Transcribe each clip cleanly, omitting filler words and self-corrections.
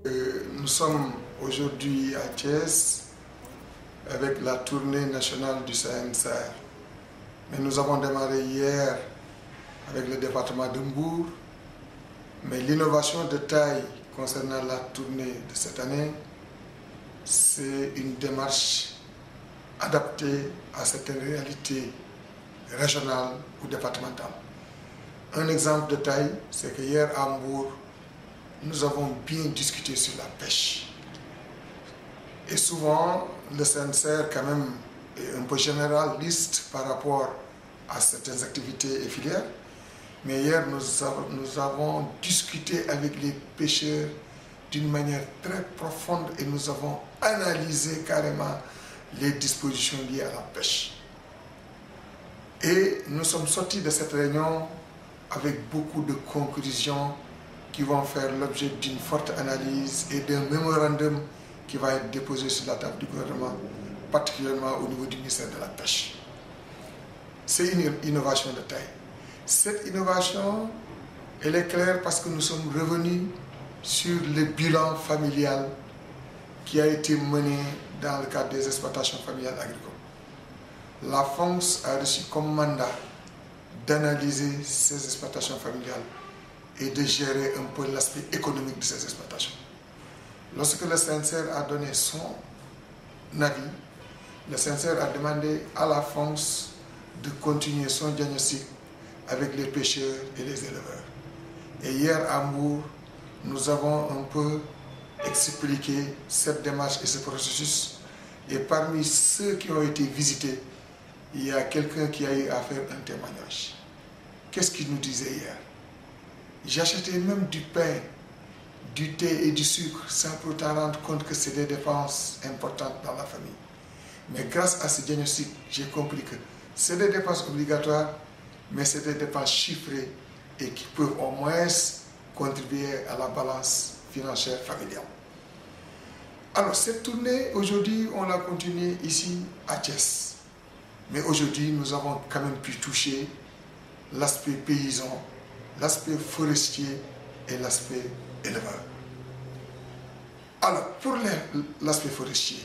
Nous sommes aujourd'hui à Thiès avec la tournée nationale du CNSR. Mais nous avons démarré hier avec le département de Mbour. Mais l'innovation de taille concernant la tournée de cette année, c'est une démarche adaptée à certaines réalités régionales ou départementales. Un exemple de taille, c'est que hier à Mbour, nous avons bien discuté sur la pêche. Et souvent, le CNSR quand même est un peu généraliste par rapport à certaines activités et filières. Mais hier, nous avons discuté avec les pêcheurs d'une manière très profonde et nous avons analysé carrément les dispositions liées à la pêche. Et nous sommes sortis de cette réunion avec beaucoup de conclusions qui vont faire l'objet d'une forte analyse et d'un mémorandum qui va être déposé sur la table du gouvernement, particulièrement au niveau du ministère de la Pêche. C'est une innovation de taille. Cette innovation, elle est claire parce que nous sommes revenus sur le bilan familial qui a été mené dans le cadre des exploitations familiales agricoles. La FONGS a reçu comme mandat d'analyser ces exploitations familiales et de gérer un peu l'aspect économique de ces exploitations. Lorsque le CNSR a donné son avis, le CNSR a demandé à la FONGS de continuer son diagnostic avec les pêcheurs et les éleveurs. Et hier à Mbour, nous avons un peu expliqué cette démarche et ce processus. Et parmi ceux qui ont été visités, il y a quelqu'un qui a eu à faire un témoignage. Qu'est-ce qu'il nous disait hier? J'achetais même du pain, du thé et du sucre sans pourtant rendre compte que c'est des dépenses importantes dans la famille. Mais grâce à ce diagnostic, j'ai compris que c'est des dépenses obligatoires, mais c'est des dépenses chiffrées et qui peuvent au moins contribuer à la balance financière familiale. Alors cette tournée, aujourd'hui, on l'a continuée ici à Thiès. Mais aujourd'hui, nous avons quand même pu toucher l'aspect paysan, l'aspect forestier et l'aspect éleveur. Alors, pour l'aspect forestier,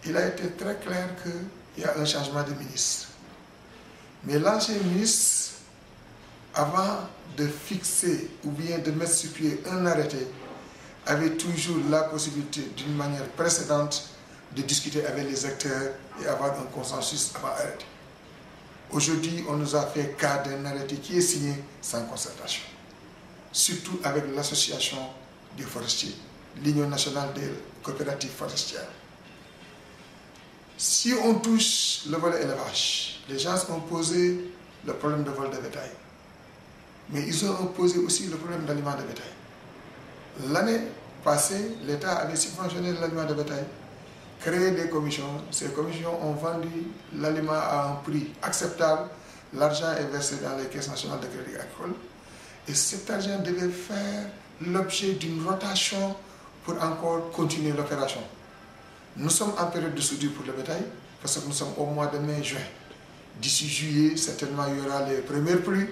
il a été très clair qu'il y a un changement de ministre. Mais l'ancien ministre, avant de fixer ou bien de mettre sur pied un arrêté, avait toujours la possibilité, d'une manière précédente, de discuter avec les acteurs et avoir un consensus avant arrêté. Aujourd'hui, on nous a fait cas d'un arrêté qui est signé sans concertation. Surtout avec l'association des forestiers, l'Union nationale des coopératives forestières. Si on touche le volet élevage, les gens ont posé le problème de vol de bétail. Mais ils ont posé aussi le problème d'aliment de bétail. L'année passée, l'État avait subventionné l'aliment de bétail, créé des commissions. Ces commissions ont vendu l'aliment à un prix acceptable. L'argent est versé dans les caisses nationales de crédit agricole. Et cet argent devait faire l'objet d'une rotation pour encore continuer l'opération. Nous sommes en période de soudure pour le bétail, parce que nous sommes au mois de mai-juin. D'ici juillet, certainement, il y aura les premières pluies,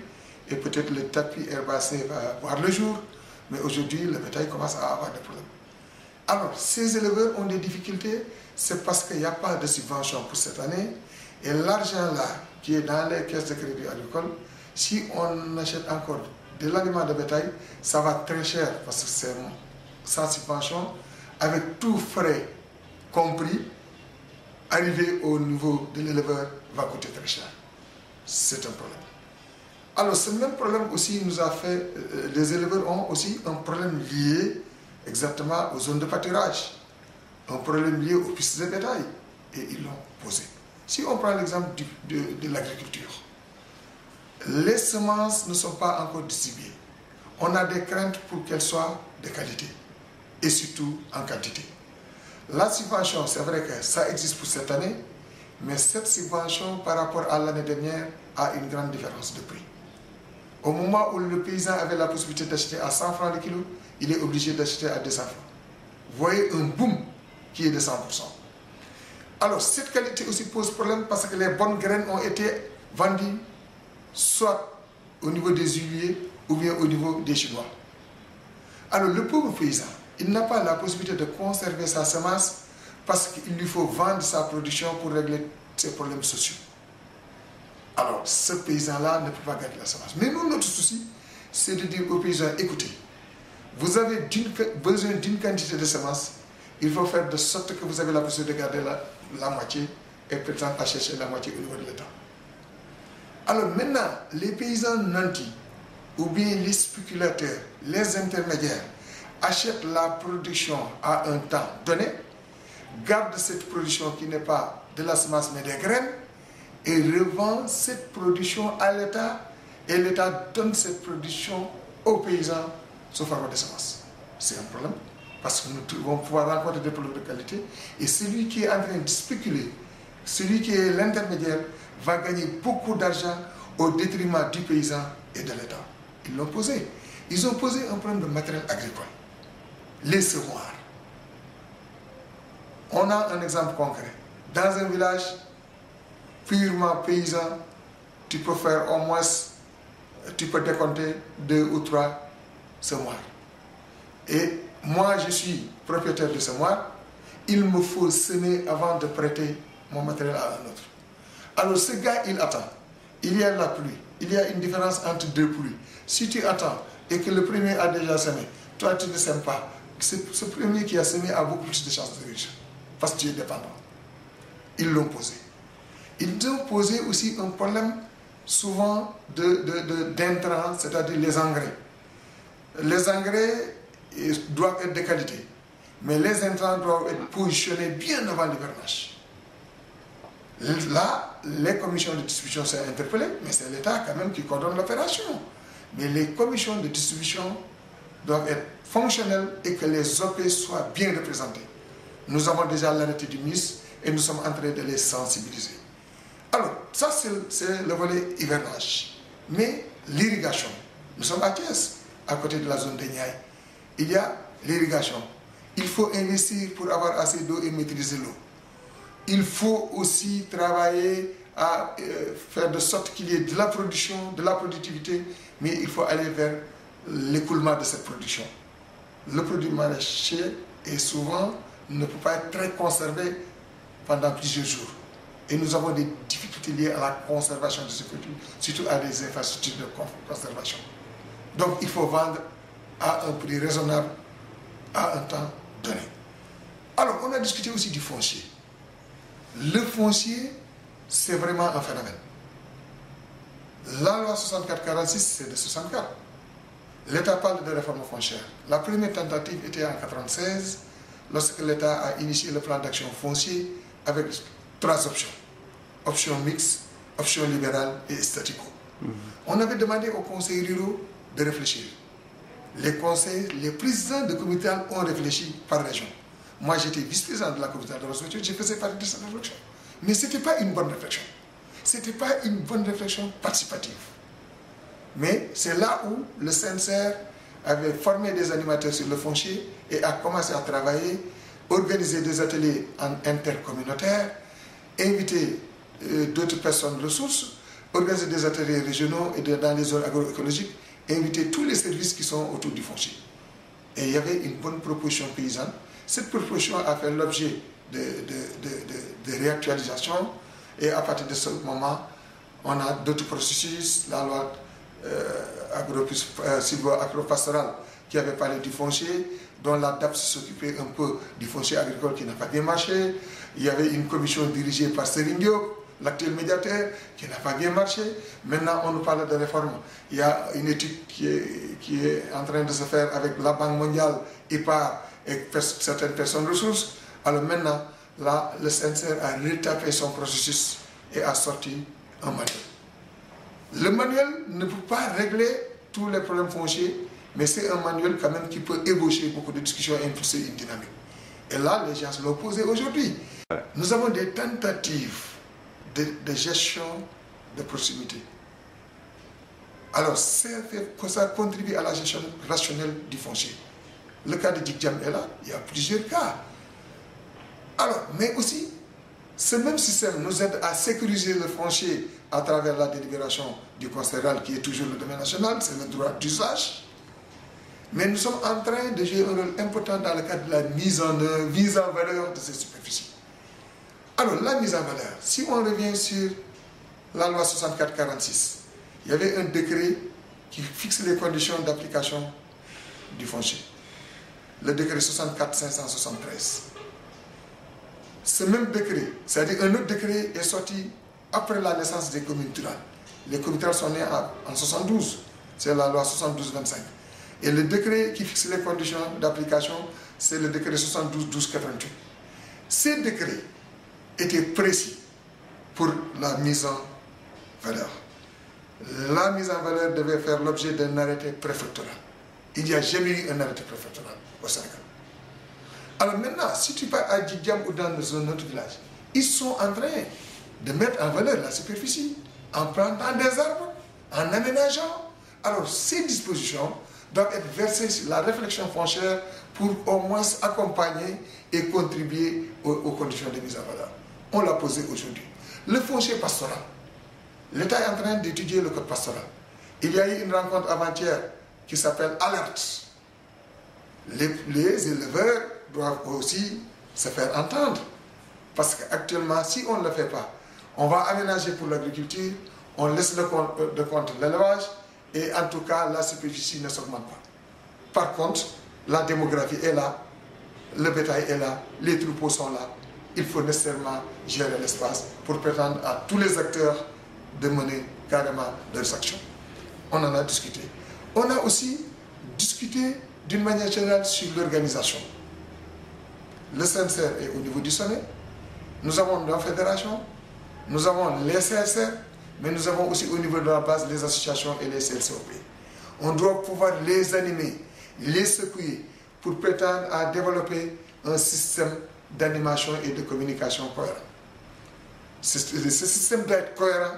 et peut-être le tapis herbacé va voir le jour, mais aujourd'hui, le bétail commence à avoir des problèmes. Alors, ces éleveurs ont des difficultés, c'est parce qu'il n'y a pas de subvention pour cette année, et l'argent là, qui est dans les caisses de crédit agricole, si on achète encore de l'aliment de bétail, ça va très cher, parce que c'est sans subvention, avec tout frais compris, arriver au niveau de l'éleveur va coûter très cher. C'est un problème. Alors ce même problème aussi nous a fait, les éleveurs ont aussi un problème lié exactement aux zones de pâturage, un problème lié aux pistes de bétail, et ils l'ont posé. Si on prend l'exemple de l'agriculture, les semences ne sont pas encore distribuées. On a des craintes pour qu'elles soient de qualité et surtout en quantité. La subvention, c'est vrai que ça existe pour cette année, mais cette subvention par rapport à l'année dernière a une grande différence de prix. Au moment où le paysan avait la possibilité d'acheter à 100 francs le kilo, il est obligé d'acheter à 200 francs. Vous voyez un boom qui est de 100%. Alors cette qualité aussi pose problème parce que les bonnes graines ont été vendues soit au niveau des huiliers ou bien au niveau des Chinois. Alors le pauvre paysan, il n'a pas la possibilité de conserver sa semence parce qu'il lui faut vendre sa production pour régler ses problèmes sociaux. Alors, ce paysan-là ne peut pas garder la semence. Mais nous, notre souci, c'est de dire aux paysans, écoutez, vous avez besoin d'une quantité de semences, il faut faire de sorte que vous avez la possibilité de garder la moitié et peut-être à chercher la moitié au niveau de l'État. Alors maintenant, les paysans nantis, ou bien les spéculateurs, les intermédiaires, achètent la production à un temps donné, gardent cette production qui n'est pas de la semence mais des graines, et revendent cette production à l'État, et l'État donne cette production aux paysans sous forme de semences. C'est un problème, parce que nous vont pouvoir rencontrer des problèmes de qualité, et celui qui est en train de spéculer, celui qui est l'intermédiaire, va gagner beaucoup d'argent au détriment du paysan et de l'État. Ils l'ont posé. Ils ont posé un problème de matériel agricole. Les semoirs. On a un exemple concret. Dans un village purement paysan, tu peux faire au moins, tu peux décompter 2 ou 3 semoirs. Et moi, je suis propriétaire de semoirs. Il me faut semer avant de prêter mon matériel à un autre. Alors ce gars, il attend. Il y a la pluie. Il y a une différence entre 2 pluies. Si tu attends et que le premier a déjà semé, toi tu ne sèmes pas, ce premier qui a semé a beaucoup plus de chances de réussir. Parce que tu es dépendant. Ils l'ont posé. Ils ont posé aussi un problème souvent d'intrants, c'est-à-dire les engrais. Les engrais doivent être de qualité, mais les intrants doivent être positionnés bien avant l'hivernage. Là, les commissions de distribution sont interpellées, mais c'est l'État quand même qui coordonne l'opération. Mais les commissions de distribution doivent être fonctionnelles et que les OP soient bien représentés. Nous avons déjà l'arrêté du ministre et nous sommes en train de les sensibiliser. Alors, ça c'est le volet hivernage. Mais l'irrigation, nous sommes à Thiès, à côté de la zone de Niaï. Il y a l'irrigation. Il faut investir pour avoir assez d'eau et maîtriser l'eau. Il faut aussi travailler à faire de sorte qu'il y ait de la production, de la productivité, mais il faut aller vers l'écoulement de cette production. Le produit maraîcher est souvent ne peut pas être très conservé pendant plusieurs jours. Et nous avons des difficultés liées à la conservation de ce produit, surtout à des infrastructures de conservation. Donc il faut vendre à un prix raisonnable, à un temps donné. Alors on a discuté aussi du foncier. Le foncier, c'est vraiment un phénomène. La loi 64-46, c'est de 64. L'État parle de réforme foncière. La première tentative était en 1996, lorsque l'État a initié le plan d'action foncier avec 3 options. Option mixte, option libérale et statu quo. On avait demandé aux conseils ruraux de réfléchir. Les conseils, les présidents de comités ont réfléchi par région. Moi, j'étais vice-président de la communauté de Rosso, je faisais partie de cette réflexion. Mais ce n'était pas une bonne réflexion. Ce n'était pas une bonne réflexion participative. Mais c'est là où le CNCR avait formé des animateurs sur le foncier et a commencé à travailler, organiser des ateliers intercommunautaires, inviter d'autres personnes ressources, organiser des ateliers régionaux et dans les zones agroécologiques, inviter tous les services qui sont autour du foncier. Et il y avait une bonne proposition paysanne. Cette proposition a fait l'objet de réactualisation et à partir de ce moment, on a d'autres processus, la loi agro-pastorale qui avait parlé du foncier, dont la DAP s'occupait un peu du foncier agricole qui n'a pas bien marché. Il y avait une commission dirigée par Serigne Diop, l'actuel médiateur, qui n'a pas bien marché. Maintenant, on nous parle de réforme. Il y a une étude qui est en train de se faire avec la Banque mondiale, IPAR et certaines personnes ressources. Alors maintenant, là, le CNCR a retapé son processus et a sorti un manuel. Le manuel ne peut pas régler tous les problèmes fonciers, mais c'est un manuel quand même qui peut ébaucher beaucoup de discussions et impulser une dynamique. Et là, les gens l'ont posé aujourd'hui. Nous avons des tentatives de gestion de proximité. Alors, ça contribue à la gestion rationnelle du foncier. Le cas de Djikdjam est là, il y a plusieurs cas. Alors, mais aussi, ce même système nous aide à sécuriser le foncier à travers la délibération du Conseil fédéral qui est toujours le domaine national, c'est le droit d'usage. Mais nous sommes en train de jouer un rôle important dans le cadre de la mise en œuvre, mise en valeur de ces superficies. Alors, la mise en valeur, si on revient sur la loi 64-46, il y avait un décret qui fixe les conditions d'application du foncier. Le décret 64-573. Ce même décret, c'est-à-dire un autre décret est sorti après la naissance des communes rurales. Les communes rurales sont nées en 72, c'est la loi 72-25. Et le décret qui fixe les conditions d'application, c'est le décret 72-12-88. Ces décrets étaient précis pour la mise en valeur. La mise en valeur devait faire l'objet d'un arrêté préfectoral. Il n'y a jamais eu un arrêté préfectoral au Sénégal. Alors maintenant, si tu pars à Djidjam ou dans un autre village, ils sont en train de mettre en valeur la superficie en plantant des arbres, en aménageant. Alors ces dispositions doivent être versées sur la réflexion foncière pour au moins accompagner et contribuer aux conditions de mise en valeur. On l'a posé aujourd'hui. Le foncier pastoral, l'État est en train d'étudier le code pastoral. Il y a eu une rencontre avant-hier qui s'appelle Alerte. Les éleveurs doivent aussi se faire entendre. Parce qu'actuellement, si on ne le fait pas, on va aménager pour l'agriculture, on laisse de compte l'élevage, et en tout cas, la superficie ne s'augmente pas. Par contre, la démographie est là, le bétail est là, les troupeaux sont là. Il faut nécessairement gérer l'espace pour prétendre à tous les acteurs de mener carrément leurs actions. On en a discuté. On a aussi discuté d'une manière générale sur l'organisation. Le CNCR est au niveau du sommet. Nous avons nos fédérations, nous avons les CSR, mais nous avons aussi au niveau de la base les associations et les CLCOP. On doit pouvoir les animer, les secouer pour prétendre à développer un système d'animation et de communication cohérent. Ce système doit être cohérent,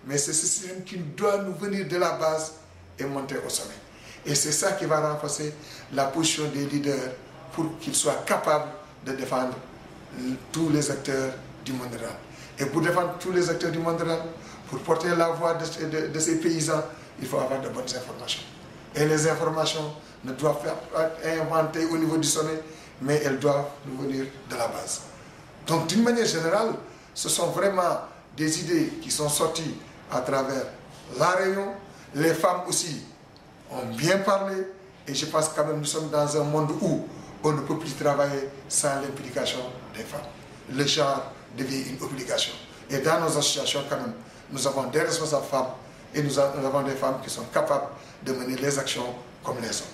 mais c'est ce système qui doit nous venir de la base et monter au sommet. Et c'est ça qui va renforcer la position des leaders pour qu'ils soient capables de défendre tous les acteurs du monde rural. Et pour défendre tous les acteurs du monde rural, pour porter la voix de ces paysans, il faut avoir de bonnes informations. Et les informations ne doivent pas être inventées au niveau du sommet, mais elles doivent nous venir de la base. Donc d'une manière générale, ce sont vraiment des idées qui sont sorties à travers la réunion. Les femmes aussi ont bien parlé, et je pense quand même que nous sommes dans un monde où on ne peut plus travailler sans l'implication des femmes. Le genre devient une obligation. Et dans nos associations quand même, nous avons des responsables femmes et nous avons des femmes qui sont capables de mener les actions comme les hommes.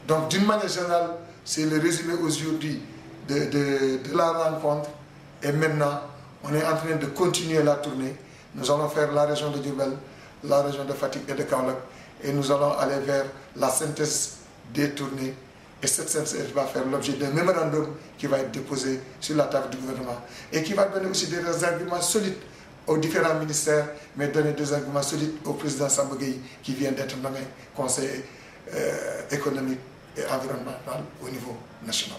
Donc d'une manière générale, c'est le résumé aujourd'hui de la rencontre. Et maintenant, on est en train de continuer la tournée. Nous allons faire la région de Diourbel, la région de Fatick et de Kaolack. Et nous allons aller vers la synthèse des tournées. Et cette synthèse va faire l'objet d'un mémorandum qui va être déposé sur la table du gouvernement. Et qui va donner aussi des arguments solides aux différents ministères, mais donner des arguments solides au président Samba Gueye qui vient d'être nommé conseiller économique et environnemental au niveau national.